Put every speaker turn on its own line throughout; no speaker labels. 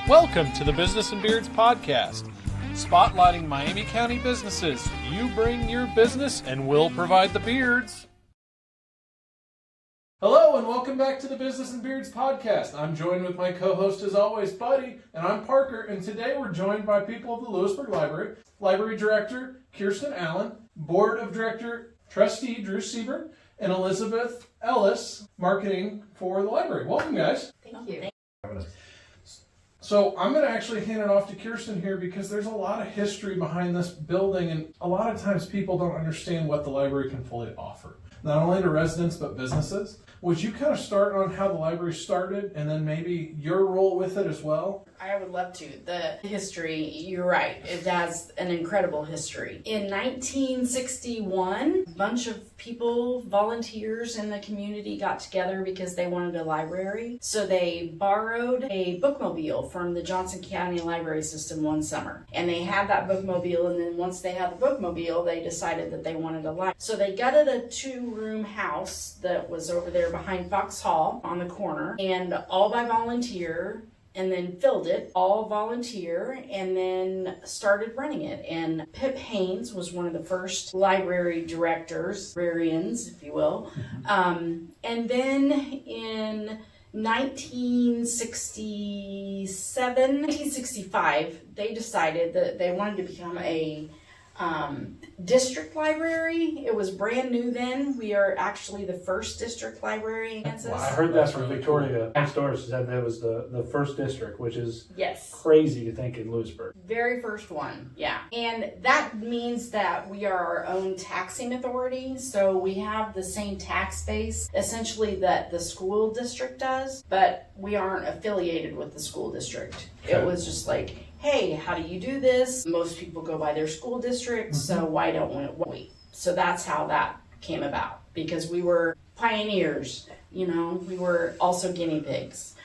Welcome to the Business and Beards podcast, spotlighting Miami County businesses. You bring your business and we'll provide the beards. Hello and welcome back to the Business and Beards podcast. I'm joined with my co-host as always, Buddy, and I'm Parker, and today we're joined by people of the Louisburg Library, Library Director Kiersten Allen, Board of Director Trustee Drew Siebert, and Elizabeth Ellis, Marketing for the Library. Welcome, guys.
Thank you.
So I'm going to actually hand it off to Kiersten here because there's a lot of history behind this building, and a lot of times people don't understand what the library can fully offer, not only to residents but businesses. Would you kind of start on how the library started and then maybe your role with it as well?
I would love to. The history, you're right, it has an incredible history. In 1961, a bunch of people, volunteers in the community got together because they wanted a library. So they borrowed a bookmobile from the Johnson County Library System one summer. And they had that bookmobile, and then once they had the bookmobile, they decided that they wanted a library. So they gutted a 2-room house that was over there behind Fox Hall on the corner, and all by volunteer, and then filled it, all volunteer, and then started running it. And Pip Haynes was one of the first library directors, librarians, if you will. And then in 1965, they decided that they wanted to become a district library. It was brand new then. We are actually the first district library in Kansas.
Well, I heard that from Victoria next door. She said that was the first district, which is
yes,
crazy to think in Louisburg.
Very first one, yeah. And that means that we are our own taxing authority. So we have the same tax base essentially that the school district does, but we aren't affiliated with the school district. Okay. It was just like, hey, how do you do this? Most people go by their school districts, so why don't we? So that's how that came about, because we were pioneers, we were also guinea pigs.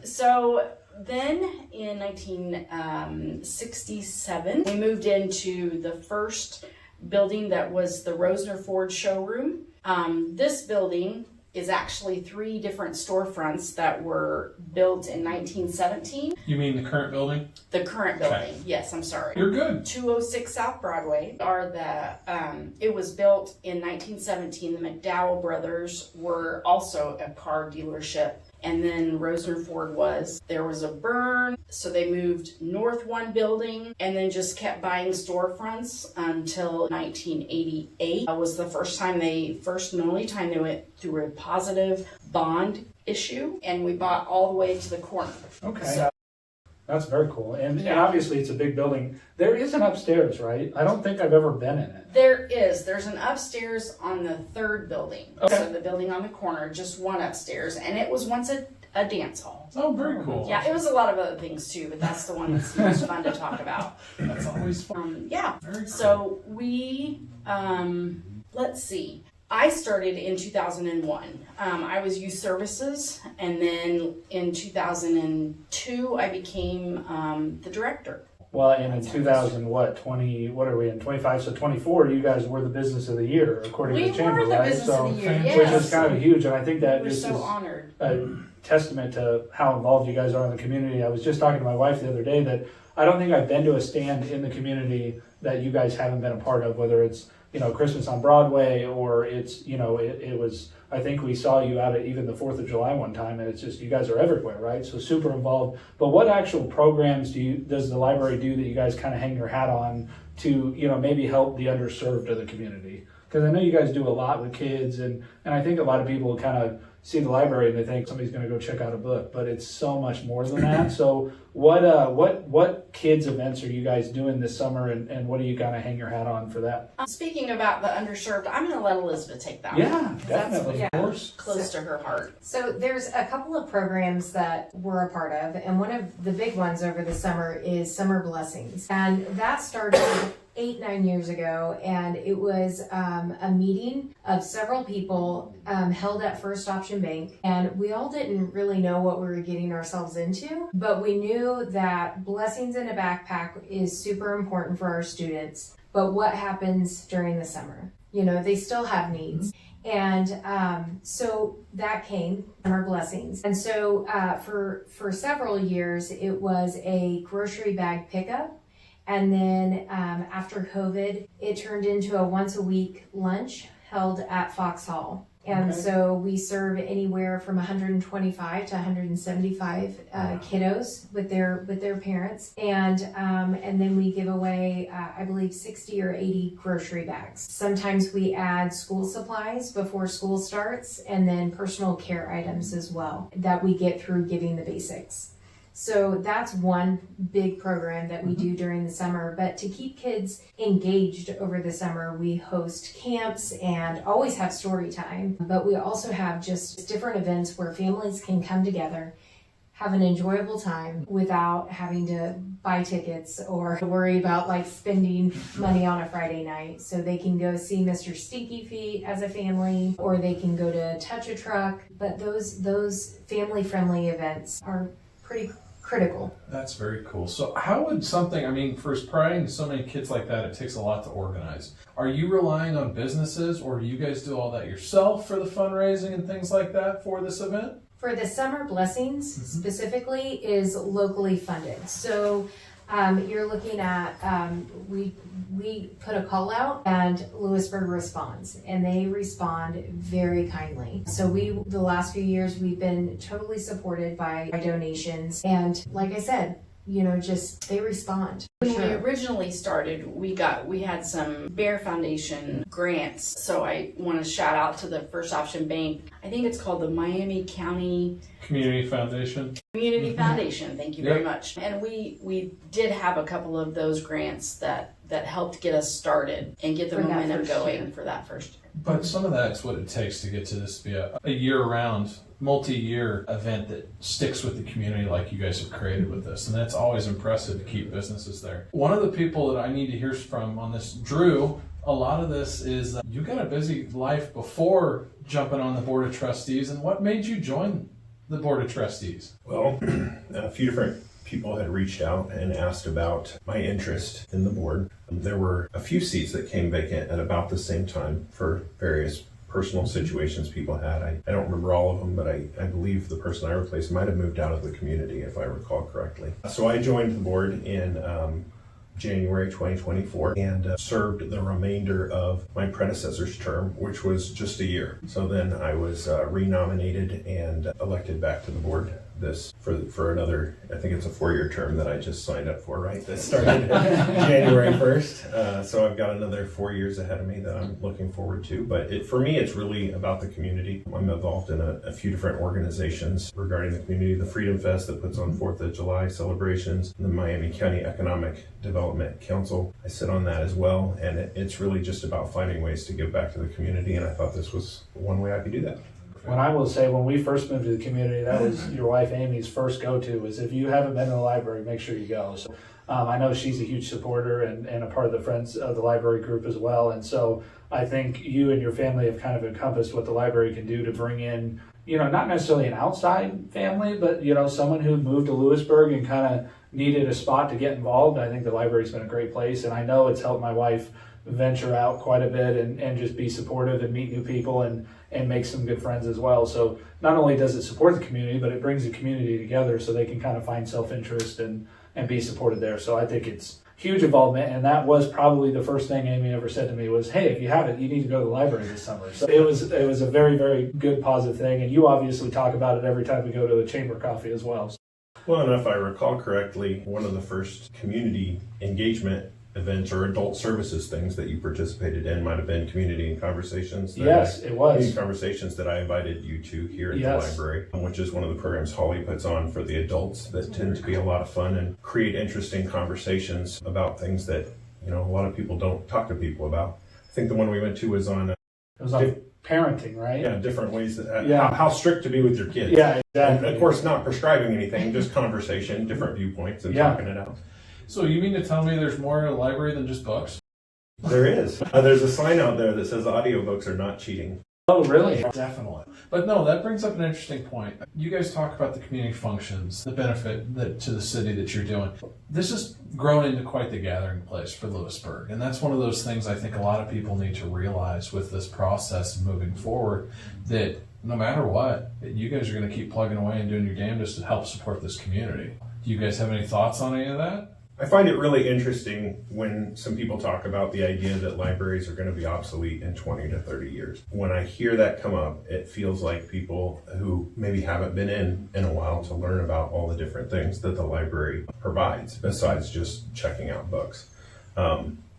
So then in 1967, we moved into the first building that was the Rosner Ford showroom. This building is actually 3 different storefronts that were built in 1917.
You mean the current building?
The current building,
okay.
Yes, I'm sorry.
You're good.
206 South Broadway are it was built in 1917. The McDowell brothers were also a car dealership. And then Rosner Ford there was a burn, so they moved north 1 building and then just kept buying storefronts until 1988. That was the first and only time they went through a positive bond issue, and we bought all the way to the corner.
Okay.
So,
that's very cool. And obviously it's a big building. There is an upstairs, right? I don't think I've ever been in it.
There is. There's an upstairs on the 3rd building.
Okay.
So the building on the corner, just one upstairs. And it was once a dance hall.
Oh, very cool.
Yeah, it was a lot of other things too, but that's the one that's most fun to talk about.
That's always fun.
Yeah.
Very cool.
So we, let's see. I started in 2001. I was youth services, and then in 2002, I became the director.
Well, and in 2000, what are we in, 25? So 24, you guys were the business of the year, according to the chamber,
We were the
right?
business of the year, yes.
Which is kind of huge, and I think that
We're
this
so
is
honored.
A testament to how involved you guys are in the community. I was just talking to my wife the other day that I don't think I've been to a stand in the community that you guys haven't been a part of, whether it's Christmas on Broadway, or it's, it was, I think we saw you out at even the 4th of July one time, and it's just, you guys are everywhere, right? So super involved. But what actual programs does the library do that you guys kind of hang your hat on to, maybe help the underserved of the community? Because I know you guys do a lot with kids, and I think a lot of people kind of see the library and they think somebody's going to go check out a book, but it's so much more than that. So what kids events are you guys doing this summer, and what do you kind of hang your hat on for that?
Speaking about the underserved, I'm going to let Elizabeth take that
one.
Yeah,
definitely.
Of course.
Close to her heart.
So there's a couple of programs that we're a part of, and one of the big ones over the summer is Summer Blessings. And that started 8-9 years ago, and it was a meeting of several people held at First Option Bank, and we all didn't really know what we were getting ourselves into, but we knew that blessings in a backpack is super important for our students. But what happens during the summer? They still have needs. And so that came Summer Blessings. And so for several years, it was a grocery bag pickup. And then after COVID, it turned into a once a week lunch held at Foxhall. And so we serve anywhere from 125 to 175 kiddos with their parents, and then we give away I believe 60 or 80 grocery bags. Sometimes we add school supplies before school starts, and then personal care items as well that we get through Giving the Basics. So that's one big program that we do during the summer. But to keep kids engaged over the summer, we host camps and always have story time. But we also have just different events where families can come together, have an enjoyable time without having to buy tickets or worry about like spending money on a Friday night. So they can go see Mr. Stinky Feet as a family, or they can go to Touch a Truck. But those family-friendly events are pretty critical.
That's very cool. So how would something, I mean, for spraying so many kids like that, it takes a lot to organize. Are you relying on businesses, or do you guys do all that yourself for the fundraising and things like that for this event?
For the Summer Blessings specifically is locally funded. So you're looking at, we put a call out and Louisburg responds, and they respond very kindly. So the last few years, we've been totally supported by donations. And like I said, just they respond.
When we originally started, we had some Bear Foundation grants. So I want to shout out to the First Option Bank. I think it's called the Miami County
Community Foundation.
Foundation. Thank you very much. And we did have a couple of those grants that helped get us started and get the momentum going for that first year.
But some of that's what it takes to get to this be a year-round, multi-year event that sticks with the community like you guys have created with this. And that's always impressive to keep businesses there. One of the people that I need to hear from on this, Drew, a lot of this is you got a busy life before jumping on the Board of Trustees. And what made you join the Board of Trustees?
Well, a few different people had reached out and asked about my interest in the board. There were a few seats that came vacant at about the same time for various personal situations people had. I don't remember all of them, but I believe the person I replaced might have moved out of the community, if I recall correctly. So I joined the board in January 2024 and served the remainder of my predecessor's term, which was just a year. So then I was renominated and elected back to the board for another, I think it's a 4-year term that I just signed up for, right? That started January 1st. So I've got another 4 years ahead of me that I'm looking forward to. But for me, it's really about the community. I'm involved in a few different organizations regarding the community. The Freedom Fest that puts on 4th of July celebrations, the Miami County Economic Development Council. I sit on that as well. And it's really just about finding ways to give back to the community. And I thought this was one way I could do that.
When I will say, when we first moved to the community, that was your wife Amy's first go-to, was if you haven't been to the library, make sure you go. So I know she's a huge supporter and a part of the Friends of the Library group as well. And so I think you and your family have kind of encompassed what the library can do to bring in, not necessarily an outside family, but, someone who moved to Louisburg and kind of needed a spot to get involved. I think the library's been a great place. And I know it's helped my wife venture out quite a bit and just be supportive and meet new people and make some good friends as well. So not only does it support the community, but it brings the community together so they can kind of find self-interest and be supported there. So I think it's huge involvement, and that was probably the first thing Amy ever said to me was, hey, if you haven't, you need to go to the library this summer. So it was a very, very good positive thing, and you obviously talk about it every time we go to a chamber coffee as well.
Well, and if I recall correctly, one of the first community engagement events or adult services things that you participated in might have been Community and Conversations.
Yes, it was.
Community Conversations that I invited you to here at the library, which is one of the programs Holly puts on for the adults that tend to be a lot of fun and create interesting conversations about things that, a lot of people don't talk to people about. I think the one we went to was on...
it was on parenting, right?
Yeah, different ways how strict to be with your kids.
Yeah, exactly.
And of course, not prescribing anything, just conversation, different viewpoints, and talking it out.
So you mean to tell me there's more in a library than just books?
There is. There's a sign out there that says audiobooks are not cheating.
Oh, really?
Definitely. But no, that brings up an interesting point. You guys talk about the community functions, the benefit to the city that you're doing. This has grown into quite the gathering place for Louisburg. And that's one of those things I think a lot of people need to realize with this process moving forward, that no matter what, you guys are going to keep plugging away and doing your damnedest to help support this community. Do you guys have any thoughts on any of that?
I find it really interesting when some people talk about the idea that libraries are going to be obsolete in 20 to 30 years. When I hear that come up, it feels like people who maybe haven't been in a while to learn about all the different things that the library provides, besides just checking out books.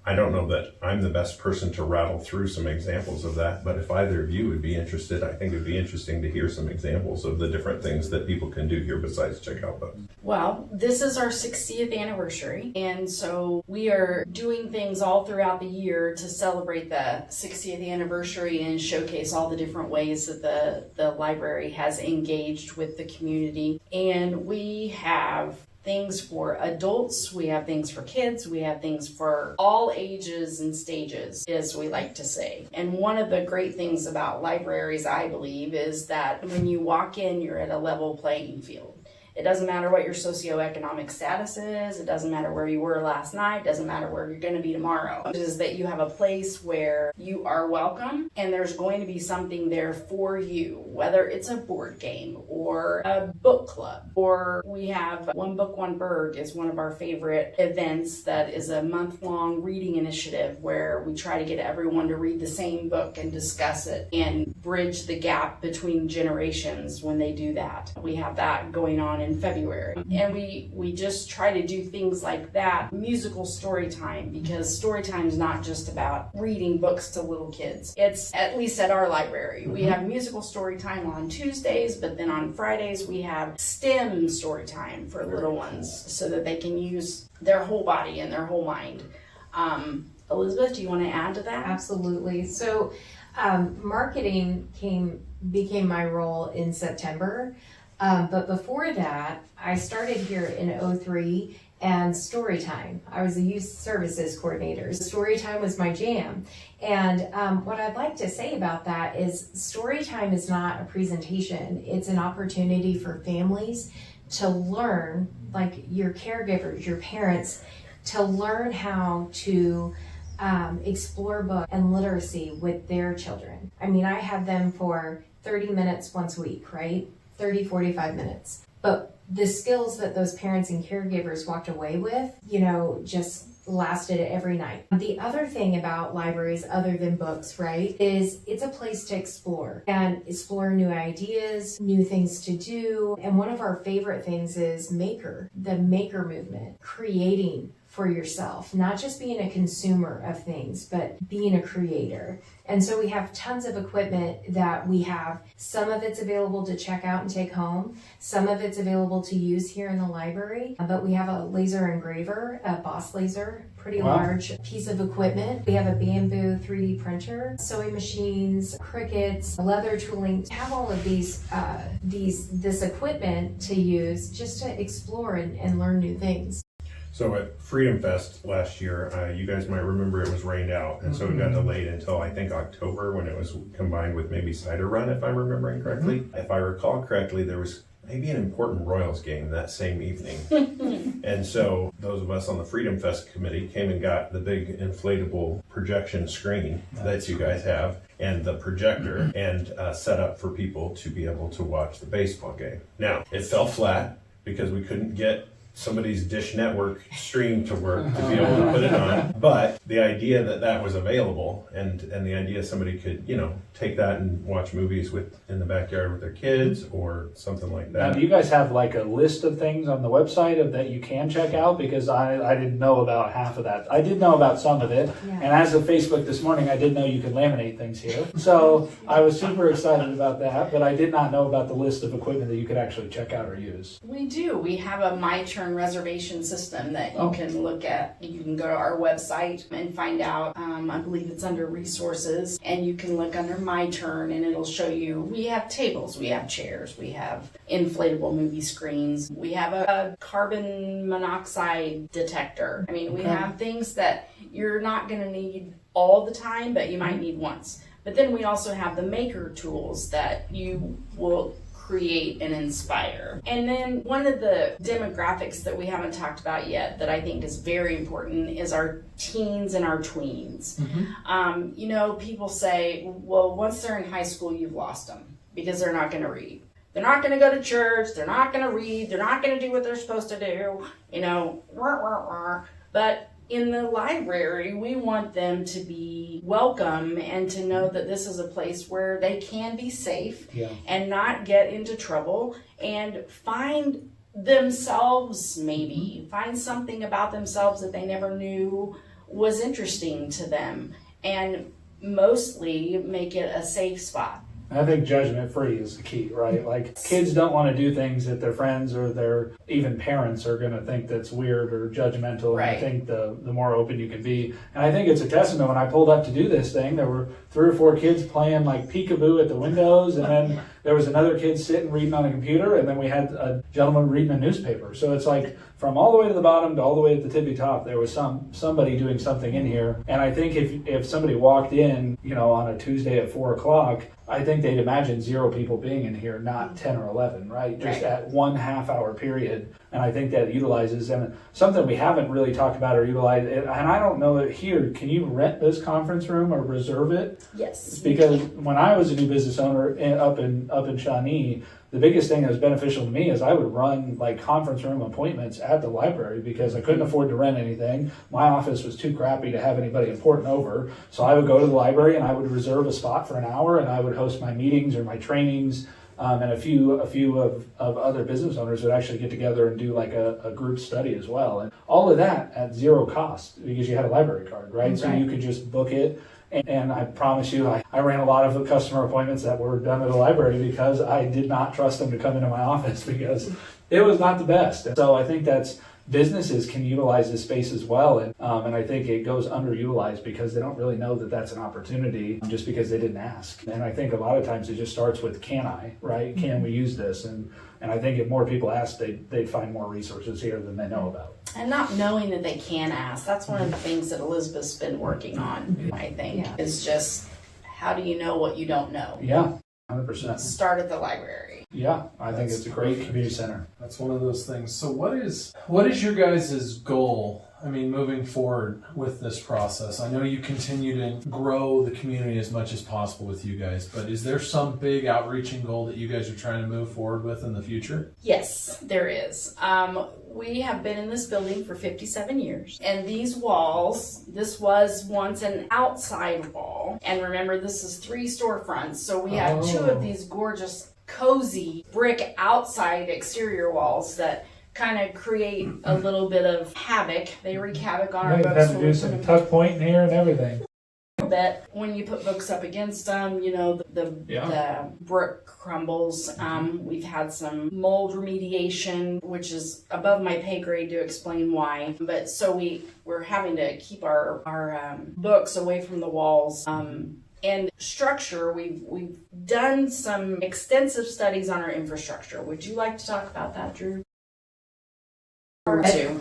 I don't know that I'm the best person to rattle through some examples of that, but if either of you would be interested, I think it would be interesting to hear some examples of the different things that people can do here besides check out books.
Well, this is our 60th anniversary, and so we are doing things all throughout the year to celebrate the 60th anniversary and showcase all the different ways that the library has engaged with the community. And we have things for adults, we have things for kids, we have things for all ages and stages, as we like to say. And one of the great things about libraries, I believe, is that when you walk in, you're at a level playing field. It doesn't matter what your socioeconomic status is. It doesn't matter where you were last night. It doesn't matter where you're going to be tomorrow. It is that you have a place where you are welcome and there's going to be something there for you, whether it's a board game or a book club, or we have One Book, One Berg is one of our favorite events that is a month-long reading initiative where we try to get everyone to read the same book and discuss it and bridge the gap between generations when they do that. We have that going on in February. And we just try to do things like that. Musical story time, because story time is not just about reading books to little kids. It's, at least at our library, we have musical story time on Tuesdays, but then on Fridays we have STEM story time for little ones so that they can use their whole body and their whole mind. Elizabeth, do you want to add to that?
Absolutely. So marketing became my role in September. But before that, I started here in 2003 and Storytime. I was a youth services coordinator. Storytime was my jam. And what I'd like to say about that is Storytime is not a presentation. It's an opportunity for families to learn, like your caregivers, your parents, to learn how to explore book and literacy with their children. I mean, I have them for 30 minutes once a week, right? 30, 45 minutes. But the skills that those parents and caregivers walked away with, just lasted every night. The other thing about libraries, other than books, right, is it's a place to explore and explore new ideas, new things to do. And one of our favorite things is the maker movement, creating for yourself, not just being a consumer of things, but being a creator. And so we have tons of equipment that we have. Some of it's available to check out and take home. Some of it's available to use here in the library. But we have a laser engraver, a Boss laser, pretty large piece of equipment. We have a bamboo 3D printer, sewing machines, crickets, leather tooling. We have all of this equipment to use just to explore and learn new things.
So at Freedom Fest last year, you guys might remember it was rained out, and so it got delayed until I think October, when it was combined with maybe Cider Run, if I'm remembering correctly. If I recall correctly, there was maybe an important Royals game that same evening. And so those of us on the Freedom Fest committee came and got the big inflatable projection screen that you guys have and the projector and set up for people to be able to watch the baseball game. Now, it fell flat because we couldn't get somebody's Dish Network stream to work to be able to put it on. But the idea that was available and the idea somebody could, take that and watch movies in the backyard with their kids or something like that.
Now, do you guys have like a list of things on the website that you can check out? Because I didn't know about half of that. I did know about some of it. Yeah. And as of Facebook this morning, I did know you could laminate things here. So I was super excited about that, but I did not know about the list of equipment that you could actually check out or use.
We do. We have a My Turn reservation system that you can look at. You can go to our website and find out. I believe it's under resources, and you can look under My Turn and it'll show you. We have tables, we have chairs, we have inflatable movie screens, we have a carbon monoxide detector. I mean, we have things that you're not going to need all the time, but you might need once. But then we also have the maker tools that you will create and inspire. And then one of the demographics that we haven't talked about yet that I think is very important is our teens and our tweens. You know, people say, well, once they're in high school, you've lost them because they're not going to read. They're not going to go to church. They're not going to read. They're not going to do what they're supposed to do. You know, but in the library, we want them to be welcome and to know that this is a place where they can be safe and not get into trouble and find themselves, maybe find something about themselves that they never knew was interesting to them, and mostly make it a safe spot.
I think judgment free is the key, right? Like, kids don't want to do things that their friends or their even parents are going to think that's weird or judgmental.
Right.
And I think the more open you can be. And I think it's a testament. When I pulled up to do this thing, there were 3 or 4 kids playing like peekaboo at the windows. And then there was another kid sitting reading on a computer. And then we had a gentleman reading a newspaper. So it's like from all the way to the bottom to all the way to the tippy top, there was somebody doing something in here. And I think if somebody walked in, you know, on a Tuesday at 4 o'clock, I think they'd imagine 0 people being in here, not 10 or 11, right? Just at 1 half-hour period. And I think that utilizes, and something we haven't really talked about or utilized, and I don't know it here, can you rent this conference room or reserve it?
Yes.
Because when I was a new business owner up in Shawnee, the biggest thing that was beneficial to me is I would run like conference room appointments at the library because I couldn't afford to rent anything. My office was too crappy to have anybody important over. So I would go to the library and I would reserve a spot for an hour and I would host my meetings or my trainings. And a few of other business owners would actually get together and do like a group study as well. And all of that at 0 cost because you had a library card, right? So you could just book it. And I promise you, I ran a lot of customer appointments that were done at the library because I did not trust them to come into my office because it was not the best. And so I think that's businesses can utilize this space as well. And I think it goes underutilized because they don't really know that that's an opportunity just because they didn't ask. And I think a lot of times it just starts with, can I, right? Can we use this? And I think if more people asked, they'd find more resources here than they know about.
And not knowing that they can ask. That's one of the things that Elizabeth's been working on, I think, is just how do you know what you don't know?
Yeah, 100%.
Start at the library.
Yeah, I think it's a great community center.
That's one of those things. So what is your guys' goal? I mean, moving forward with this process, I know you continue to grow the community as much as possible with you guys, but is there some big outreaching goal that you guys are trying to move forward with in the future?
Yes, there is. We have been in this building for 57 years, and these walls, this was once an outside wall. And remember, this is 3 storefronts, so we have 2 of these gorgeous, cozy brick outside exterior walls that kind of create a little bit of havoc. They wreak havoc on our
Right,
books.
have to do some tuck pointing here and everything.
That when you put books up against them, you know, the brick crumbles. We've had some mold remediation, which is above my pay grade to explain why. But so we're having to keep our books away from the walls. And structure, we've done some extensive studies on our infrastructure. Would you like to talk about that, Drew? Or two.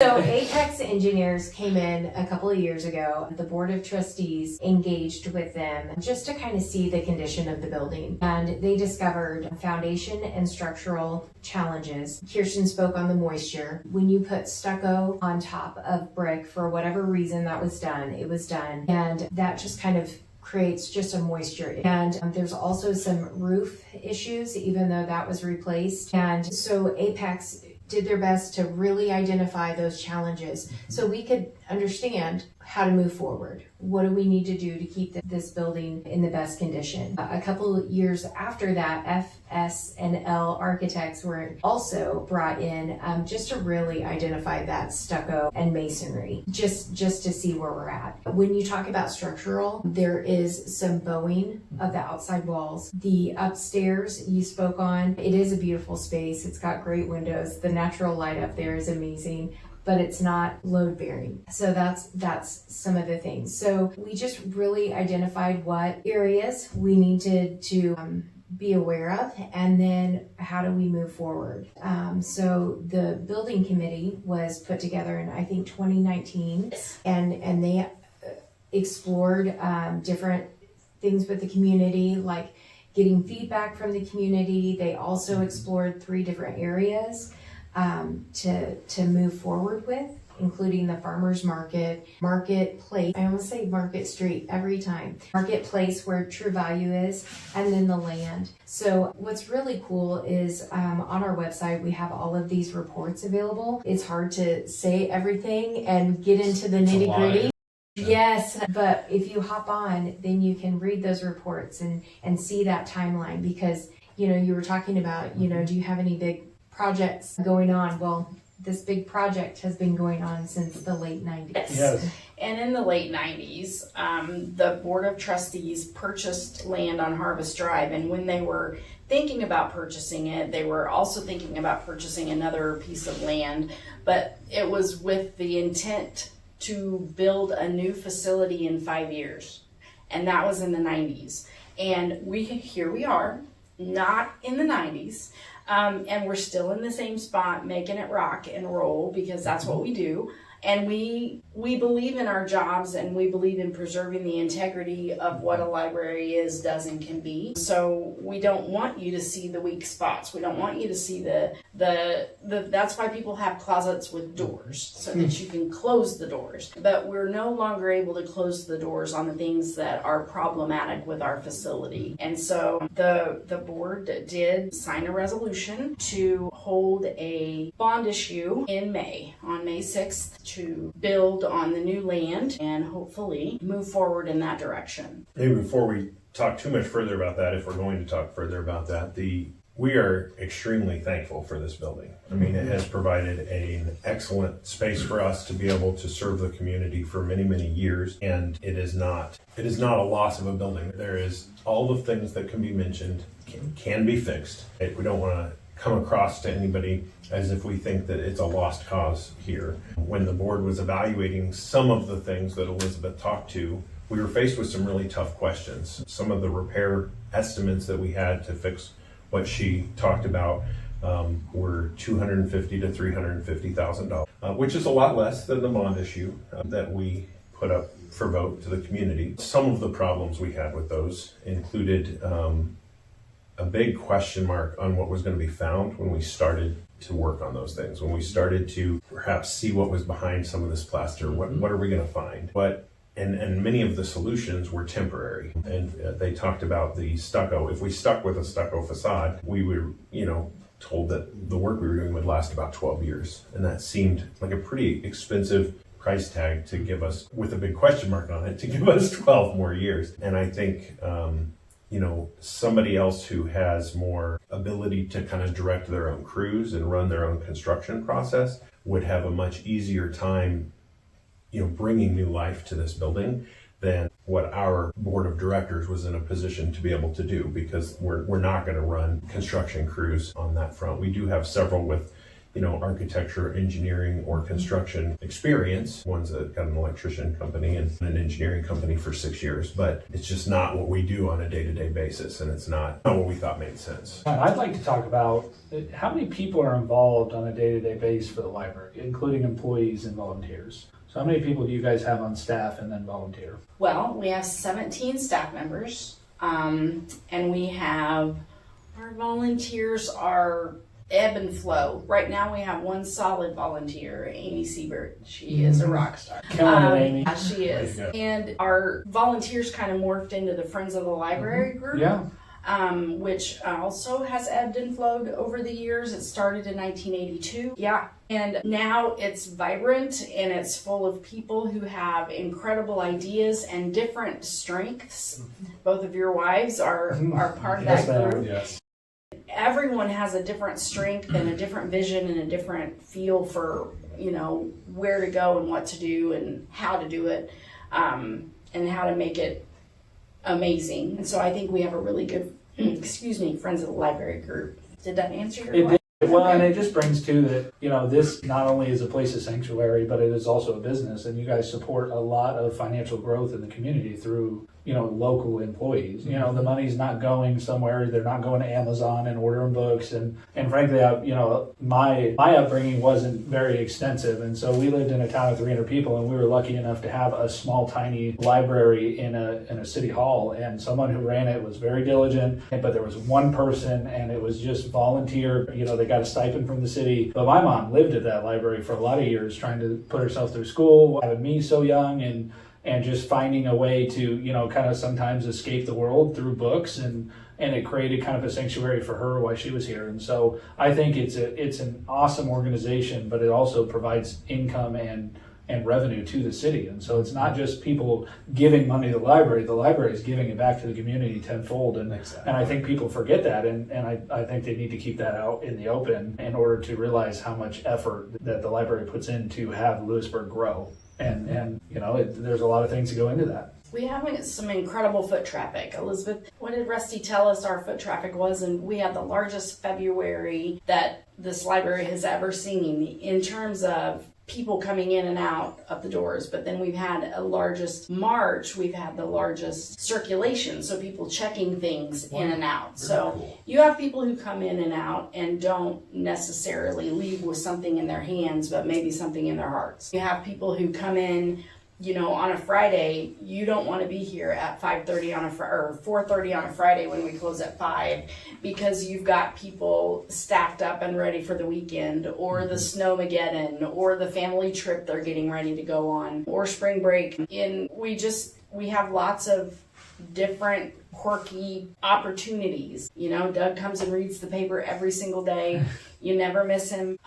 So Apex engineers came in a couple of years ago. The board of trustees engaged with them just to kind of see the condition of the building. And they discovered foundation and structural challenges. Kiersten spoke on the moisture. When you put stucco on top of brick, for whatever reason that was done, it was done. And that just kind of creates just a moisture. And there's also some roof issues, even though that was replaced. And so Apex did their best to really identify those challenges so we could understand how to move forward. What do we need to do to keep this building in the best condition? A couple of years after that, FS&L architects were also brought in just to really identify that stucco and masonry, just to see where we're at. When you talk about structural, there is some bowing of the outside walls. The upstairs you spoke on, it is a beautiful space. It's got great windows. The natural light up there is amazing, but it's not load bearing. So that's some of the things. So we just really identified what areas we needed to be aware of, and then how do we move forward. So the building committee was put together in, I think, 2019, and they explored different things with the community, like getting feedback from the community. They also explored 3 different areas to move forward with, including the farmers marketplace. I almost say Market Street every time. Marketplace where True Value is, and then the land. So what's really cool is on our website we have all of these reports available. It's hard to say everything and get into the nitty gritty. Yes, but if you hop on, then you can read those reports and see that timeline, because, you were talking about, do you have any big projects going on? Well, this big project has been going on since the late 90s.
Yes.
And in the late 90s, the Board of Trustees purchased land on Harvest Drive. And when they were thinking about purchasing it, they were also thinking about purchasing another piece of land. But it was with the intent to build a new facility in 5 years. And that was in the 90s. And here we are, not in the 90s. And we're still in the same spot, making it rock and roll, because that's what we do. And we believe in our jobs, and we believe in preserving the integrity of what a library is, does, and can be. So we don't want you to see the weak spots. We don't want you to see the that's why people have closets with doors, so that you can close the doors. But we're no longer able to close the doors on the things that are problematic with our facility. And so the board did sign a resolution to hold a bond issue in May, on May 6th, to build on the new land and hopefully move forward in that direction.
Maybe before we talk too much further about that, if we're going to talk further about that, we are extremely thankful for this building. I mean, it has provided an excellent space for us to be able to serve the community for many, many years. And it is not a loss of a building. There is all the things that can be mentioned can be fixed. We don't want to come across to anybody as if we think that it's a lost cause here. When the board was evaluating some of the things that Elizabeth talked to, we were faced with some really tough questions. Some of the repair estimates that we had to fix what she talked about were $250,000 to $350,000, which is a lot less than the bond issue that we put up for vote to the community. Some of the problems we had with those included a big question mark on what was going to be found when we started to work on those things. When we started to perhaps see what was behind some of this plaster, what are we going to find? And many of the solutions were temporary. And they talked about the stucco. If we stuck with a stucco facade, we were, told that the work we were doing would last about 12 years. And that seemed like a pretty expensive price tag to give us, with a big question mark on it, to give us 12 more years. And I think, somebody else who has more ability to kind of direct their own crews and run their own construction process would have a much easier time bringing new life to this building than what our board of directors was in a position to be able to do, because we're not going to run construction crews on that front. We do have several with architecture, engineering, or construction experience. One's got an electrician company and an engineering company for 6 years, but it's just not what we do on a day-to-day basis, and it's not what we thought made sense.
I'd like to talk about how many people are involved on a day-to-day basis for the library, including employees and volunteers. So how many people do you guys have on staff and then volunteer?
Well, we have 17 staff members, and we have, our volunteers are ebb and flow. Right now we have one solid volunteer, Amy Siebert. She is a rock star.
Amy.
Yeah, she is. And our volunteers kind of morphed into the Friends of the Library group.
Yeah.
Which also has ebbed and flowed over the years. It started in 1982. Yeah. And now it's vibrant and it's full of people who have incredible ideas and different strengths. Both of your wives are part of that group.
Yes.
Everyone has a different strength and a different vision and a different feel for, where to go and what to do and how to do it, and how to make it amazing. And so I think we have a really good, Friends of the Library group. Did that answer your question?
Well, and it just brings to that, this not only is a place of sanctuary, but it is also a business, and you guys support a lot of financial growth in the community through, local employees. The money's not going somewhere. They're not going to Amazon and ordering books. And frankly, my upbringing wasn't very extensive. And so we lived in a town of 300 people, and we were lucky enough to have a small, tiny library in a city hall. And someone who ran it was very diligent, but there was one person, and it was just volunteer. They got a stipend from the city. But my mom lived at that library for a lot of years, trying to put herself through school, having me so young, and just finding a way to, kind of sometimes escape the world through books, and it created kind of a sanctuary for her while she was here. And so I think it's an awesome organization, but it also provides income and revenue to the city. And so it's not just people giving money to the library is giving it back to the community tenfold. And I think people forget that, and I think they need to keep that out in the open in order to realize how much effort that the library puts in to have Louisburg grow. And there's a lot of things that go into that.
We have some incredible foot traffic. Elizabeth, what did Rusty tell us our foot traffic was? And we had the largest February that this library has ever seen in terms of people coming in and out of the doors. But then we've had a largest March, we've had the largest circulation, so people checking things in and out. So cool. You have people who come in and out and don't necessarily leave with something in their hands, but maybe something in their hearts. You have people who come in, on a Friday. You don't want to be here at 5:30 or 4:30 on a Friday when we close at 5, because you've got people stacked up and ready for the weekend, or the snowmageddon, or the family trip they're getting ready to go on, or spring break. And we have lots of different quirky opportunities. Doug comes and reads the paper every single day. You never miss him.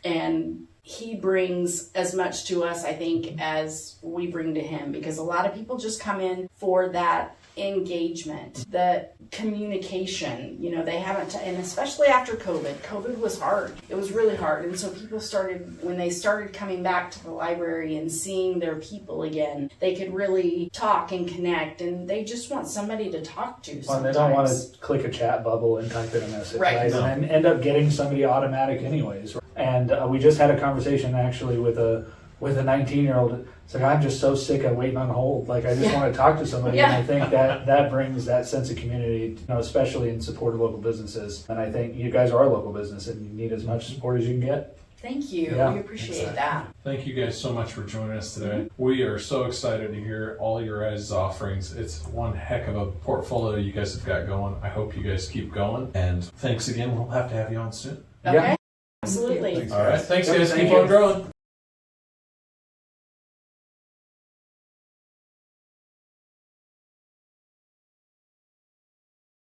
And he brings as much to us, I think, as we bring to him, because a lot of people just come in for that engagement, the communication. They haven't, and especially after COVID was hard. It was really hard. And so people when they started coming back to the library and seeing their people again, they could really talk and connect, and they just want somebody to talk to.
Well, they don't want to click a chat bubble and type in a message, right? No. And end up getting somebody automatic anyways. And we just had a conversation actually with a 19-year-old. It's like, I'm just so sick of waiting on hold. Like, I just want to talk to somebody. Yeah. And I think that brings that sense of community, especially in support of local businesses. And I think you guys are a local business, and you need as much support as you can get.
Thank you. Yeah, we appreciate that.
Thank you guys so much for joining us today. We are so excited to hear all your guys' offerings. It's one heck of a portfolio you guys have got going. I hope you guys keep going. And thanks again. We'll have to have you on soon.
Okay. Yeah. Absolutely.
All right. Thanks, guys. Keep on growing.